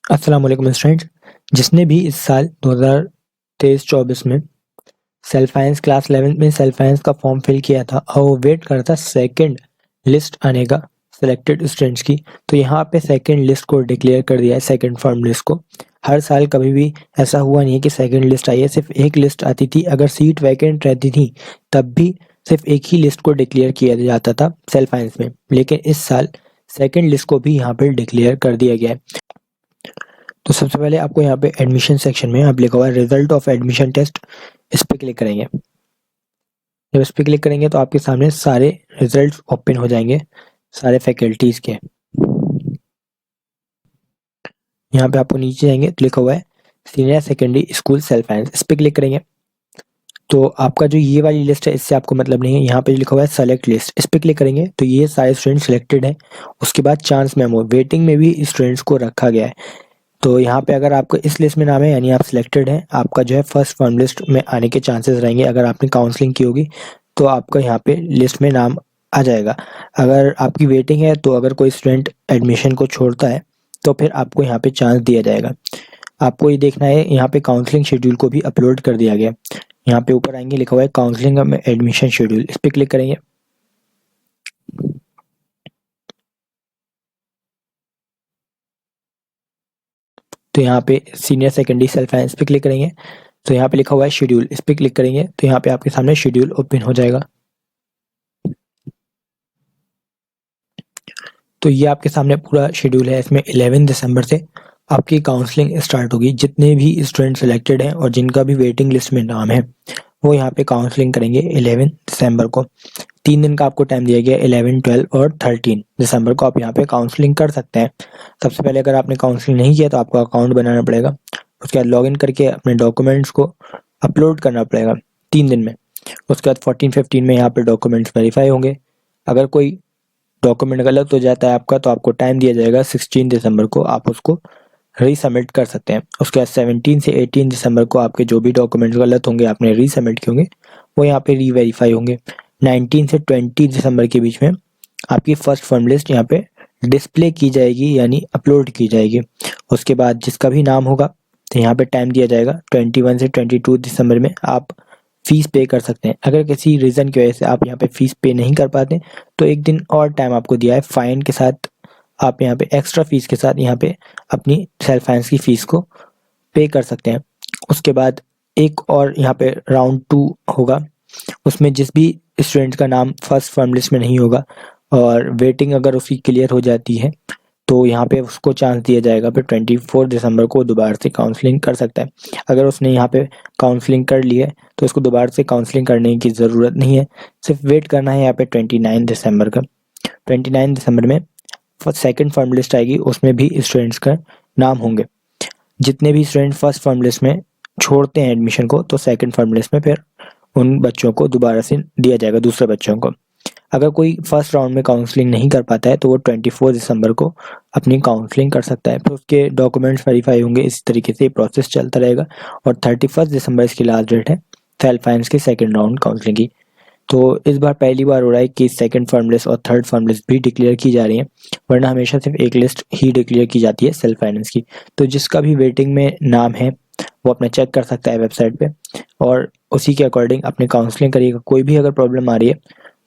अस्सलाम वालेकुम स्टूडेंट्स। जिसने भी इस साल 2023-24 में सेल्फ फाइनेंस क्लास 11 में सेल्फ फाइनेंस का फॉर्म फिल किया था और वो वेट कर रहा था सेकंड लिस्ट आने का सिलेक्टेड स्टूडेंट्स की, तो यहाँ पे सेकंड लिस्ट को डिक्लेयर कर दिया है, सेकंड फॉर्म लिस्ट को। हर साल कभी भी ऐसा हुआ नहीं है कि सेकंड लिस्ट आई है, सिर्फ एक लिस्ट आती थी। अगर सीट वैकेंट रहती थी तब भी सिर्फ एक ही लिस्ट को डिक्लेयर किया जाता था सेल्फ फाइनेंस में, लेकिन इस साल सेकंड लिस्ट को भी यहाँ पे डिक्लेयर कर दिया गया है। तो सबसे पहले आपको यहाँ पे एडमिशन सेक्शन में आप लिखा हुआ है रिजल्ट ऑफ एडमिशन टेस्ट, इस पे क्लिक करेंगे। जब इस पे क्लिक करेंगे तो आपके सामने सारे रिजल्ट्स ओपन हो जाएंगे सारे फैकल्टीज के। यहाँ पे आपको नीचे जाएंगे तो लिखा हुआ है senior secondary school self finance, इस पे क्लिक करेंगे तो आपका जो ये वाली लिस्ट है इससे आपको मतलब नहीं है। यहाँ पे लिखा हुआ है सेलेक्ट लिस्ट, इस पे क्लिक करेंगे तो ये सारे स्टूडेंट सिलेक्टेड हैं। उसके बाद चांस मेमो वेटिंग में भी स्टूडेंट्स को रखा गया है। तो यहाँ पे अगर आपको इस लिस्ट में नाम है यानी आप सिलेक्टेड हैं, आपका जो है फर्स्ट फॉर्म लिस्ट में आने के चांसेस रहेंगे। अगर आपने काउंसलिंग की होगी तो आपका यहाँ पे लिस्ट में नाम आ जाएगा। अगर आपकी वेटिंग है तो अगर कोई स्टूडेंट एडमिशन को छोड़ता है तो फिर आपको यहाँ पे चांस दिया जाएगा। आपको ये देखना है, यहाँ पे काउंसलिंग शेड्यूल को भी अपलोड कर दिया गया। यहाँ पे ऊपर आएंगे, लिखा हुआ है काउंसलिंग में एडमिशन शेड्यूल, इस पे क्लिक करेंगे। तो यहाँ पे सीनियर सेकेंडरी सेल्फ फाइनेंस पे क्लिक करेंगे तो यहाँ पे लिखा हुआ है शेड्यूल, इस पे क्लिक करेंगे तो यहाँ पे आपके सामने शेड्यूल ओपन हो जाएगा। तो ये आपके सामने पूरा शेड्यूल है। इसमें 11 दिसंबर से आपकी काउंसलिंग स्टार्ट होगी। जितने भी स्टूडेंट सिलेक्टेड हैं और जिनका भी वेटिंग लिस्ट में नाम है वो यहाँ पे काउंसलिंग करेंगे 11 दिसंबर को। 3 दिन का आपको टाइम दिया गया, 11, 12 और 13 दिसंबर को आप यहाँ पे काउंसलिंग कर सकते हैं। सबसे पहले अगर आपने काउंसलिंग नहीं किया तो आपको अकाउंट बनाना पड़ेगा। उसके बाद लॉगिन करके अपने डॉक्यूमेंट्स को अपलोड करना पड़ेगा 3 दिन में। उसके बाद 14-15 में यहाँ पे डॉक्यूमेंट्स वेरीफाई होंगे। अगर कोई डॉक्यूमेंट गलत हो जाता है आपका तो आपको टाइम दिया जाएगा 16 दिसंबर को, आप उसको रीसबमिट कर सकते हैं। उसके बाद 17 से 18 दिसंबर को आपके जो भी डॉक्यूमेंट्स गलत होंगे आपने रीसबमिट किए होंगे वो यहाँ पे रीवेरीफाई होंगे। 19 से 20 दिसंबर के बीच में आपकी फर्स्ट फॉर्म लिस्ट यहाँ पे डिस्प्ले की जाएगी यानी अपलोड की जाएगी। उसके बाद जिसका भी नाम होगा तो यहाँ पे टाइम दिया जाएगा 21 से 22 दिसंबर में आप फीस पे कर सकते हैं। अगर किसी रीज़न की वजह से आप यहाँ पे फीस पे नहीं कर पाते तो एक दिन और टाइम आपको दिया है फाइन के साथ। आप यहाँ पे एक्स्ट्रा फीस के साथ यहाँ पे अपनी सेल्फ फाइनेंस की फीस को पे कर सकते हैं। उसके बाद एक और यहाँ पे राउंड 2 होगा, उसमें जिस भी स्टूडेंट का नाम फर्स्ट फॉर्म लिस्ट में नहीं होगा और वेटिंग अगर उसकी क्लियर हो जाती है तो यहाँ पे उसको चांस दिया जाएगा। फिर 24 दिसंबर को दोबारा से काउंसलिंग कर सकता है। अगर उसने यहाँ पे काउंसलिंग कर ली है तो उसको दोबारा से काउंसलिंग करने की ज़रूरत नहीं है, सिर्फ वेट करना है यहाँ पे 29 दिसंबर का। 29 दिसंबर में सेकंड फॉर्म लिस्ट आएगी, उसमें भी स्टूडेंट्स का नाम होंगे। जितने भी स्टूडेंट फर्स्ट फॉर्म लिस्ट में छोड़ते हैं एडमिशन को तो सेकंड फॉर्म लिस्ट में फिर उन बच्चों को दोबारा से दिया जाएगा, दूसरे बच्चों को। अगर कोई फर्स्ट राउंड में काउंसलिंग नहीं कर पाता है तो वो 24 दिसंबर को अपनी काउंसलिंग कर सकता है। फिर उसके डॉक्यूमेंट्स वेरीफाई होंगे। इस तरीके से प्रोसेस चलता रहेगा और 31 दिसंबर इसकी लास्ट डेट है सेल्फ फाइनेंस की सेकंड राउंड काउंसलिंग की। तो इस बार पहली बार हो रहा है कि सेकंड फॉर्म लिस्ट और थर्ड फॉर्म लिस्ट भी डिक्लेयर की जा रही है, वरना हमेशा सिर्फ एक लिस्ट ही डिक्लेयर की जाती है सेल्फ फाइनेंस की। तो जिसका भी वेटिंग में नाम है वो अपना चेक कर सकता है वेबसाइट पे और उसी के अकॉर्डिंग अपनी काउंसलिंग करिएगा। कोई भी अगर प्रॉब्लम आ रही है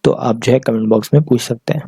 तो आप जो है कमेंट बॉक्स में पूछ सकते हैं।